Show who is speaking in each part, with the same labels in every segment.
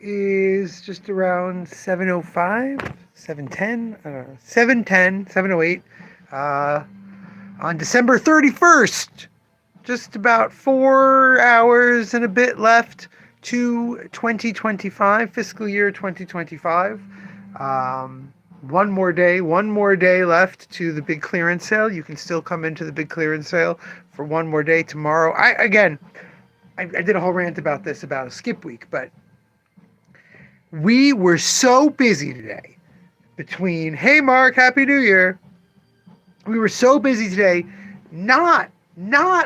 Speaker 1: is just around 7:05, 7:10, 7:10, 7:08, uh, on December 31st. Just about 4 hours and a bit left to 2025, fiscal year 2025. One more day left to the big clearance sale. You can still come into the big clearance sale for one more day tomorrow. I did a whole rant about this about a skip week, but we were so busy today between, hey Mark, Happy New Year. We were so busy today, not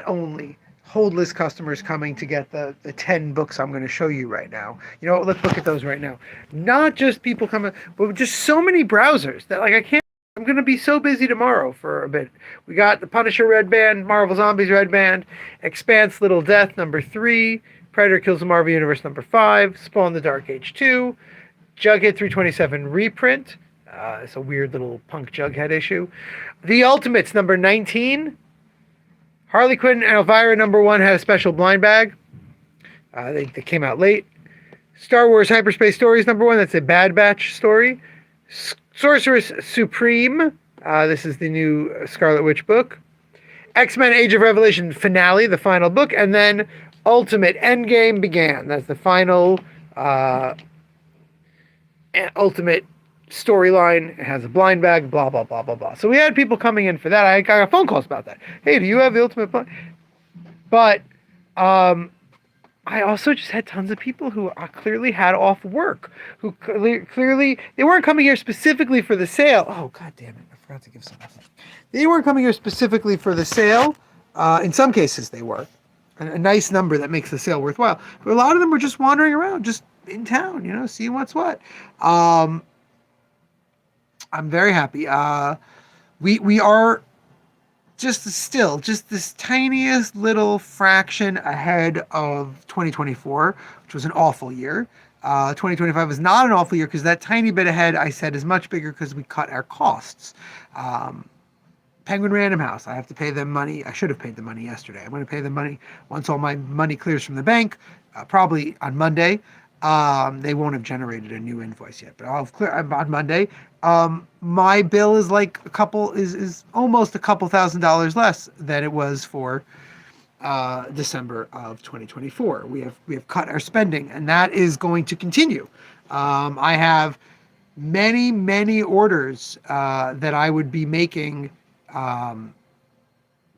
Speaker 1: only hold list customers coming to get the 10 books I'm going to show you right now. You know, let's look at those right now. Not just people coming, but just so many browsers that like I can't. I'm going to be so busy tomorrow for a bit. We got the Punisher Red Band, Marvel Zombies Red Band, Expanse Little Death #3, Predator Kills the Marvel Universe #5, Spawn the Dark Age 2, Jughead 327 reprint. It's a weird little punk Jughead issue. The Ultimates #19. Harley Quinn and Elvira #1 had a special blind bag. They came out late. Star Wars Hyperspace Stories #1. That's a Bad Batch story. Sorceress Supreme. This is the new Scarlet Witch book. X-Men Age of Revelation finale, the final book. And then Ultimate Endgame Began. That's the final Ultimate storyline. It has a blind bag, blah, blah, blah, blah, blah. So we had people coming in for that. I got phone calls about that. Hey, do you have the Ultimate blind? But I also just had tons of people who clearly had off work, who clearly, they weren't coming here specifically for the sale. Oh, God damn it. I forgot to give some. They weren't coming here specifically for the sale. In some cases, they were. A nice number that makes the sale worthwhile. But a lot of them were just wandering around, just in town, you know, seeing what's what. I'm very happy. We are just this tiniest little fraction ahead of 2024, which was an awful year. 2025 was not an awful year because that tiny bit ahead, I said, is much bigger because we cut our costs. Penguin Random House, I have to pay them money. I should have paid the money yesterday. I'm going to pay them money once all my money clears from the bank, probably on Monday. They won't have generated a new invoice yet, but I'll clear on Monday. My bill is like is almost a couple $1,000s less than it was for December of 2024. We have cut our spending, and that is going to continue. I have many orders that I would be making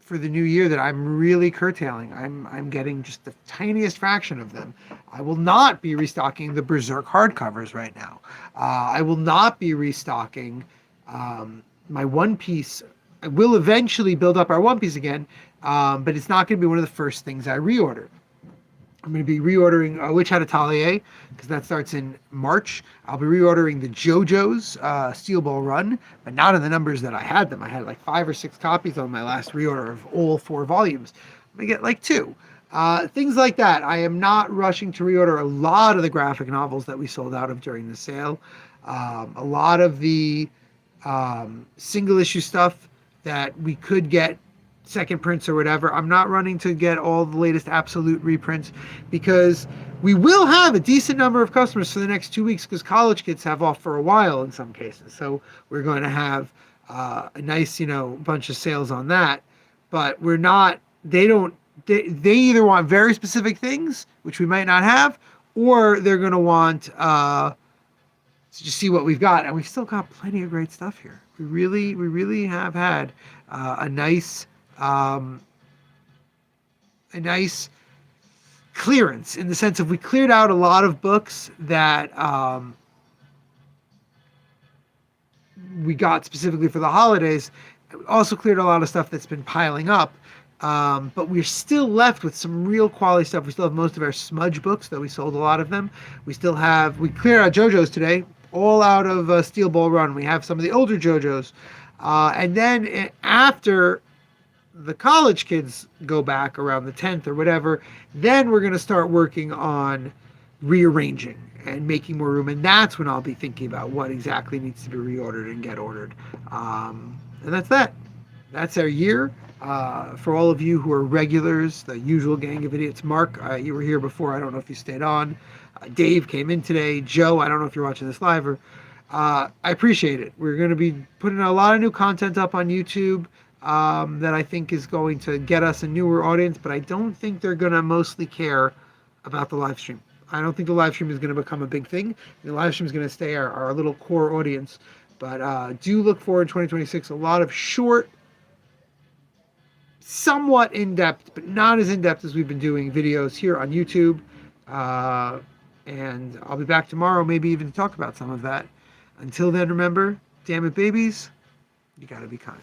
Speaker 1: for the new year that I'm really curtailing. I'm getting just the tiniest fraction of them. I will not be restocking the Berserk hardcovers right now. I will not be restocking my One Piece. I will eventually build up our One Piece again, but it's not going to be one of the first things I reorder. I'm going to be reordering Witch Hat Atelier because that starts in March. I'll be reordering the JoJo's Steel Ball Run, but not in the numbers that I had them. I had like 5 or 6 copies on my last reorder of all 4 volumes. I'm going to get like 2. Things like that. I am not rushing to reorder a lot of the graphic novels that we sold out of during the sale. A lot of the single issue stuff that we could get second prints or whatever. I'm not running to get all the latest absolute reprints because we will have a decent number of customers for the next 2 weeks because college kids have off for a while in some cases. So we're going to have a nice, bunch of sales on that. But we're not, they either want very specific things, which we might not have, or they're going to want to just see what we've got. And we've still got plenty of great stuff here. We really have had a nice clearance in the sense of we cleared out a lot of books that we got specifically for the holidays. We also cleared a lot of stuff that's been piling up, but we're still left with some real quality stuff. We still have most of our smudge books, though we sold a lot of them. We cleared out JoJo's today, all out of Steel Ball Run. We have some of the older JoJo's, and then after the college kids go back around the 10th or whatever, then we're going to start working on rearranging and making more room. And that's when I'll be thinking about what exactly needs to be reordered and get ordered. And that's that. That's our year. For all of you who are regulars, the usual gang of idiots, Mark, you were here before. I don't know if you stayed on. Dave came in today. Joe, I don't know if you're watching this live or. I appreciate it. We're going to be putting a lot of new content up on YouTube that I think is going to get us a newer audience, but I don't think they're going to mostly care about the live stream. I don't think the live stream is going to become a big thing. The live stream is going to stay our little core audience. But do look forward in 2026. A lot of short, somewhat in-depth, but not as in-depth as we've been doing videos here on YouTube. And I'll be back tomorrow, maybe even to talk about some of that. Until then, remember, damn it, babies, you gotta be kind.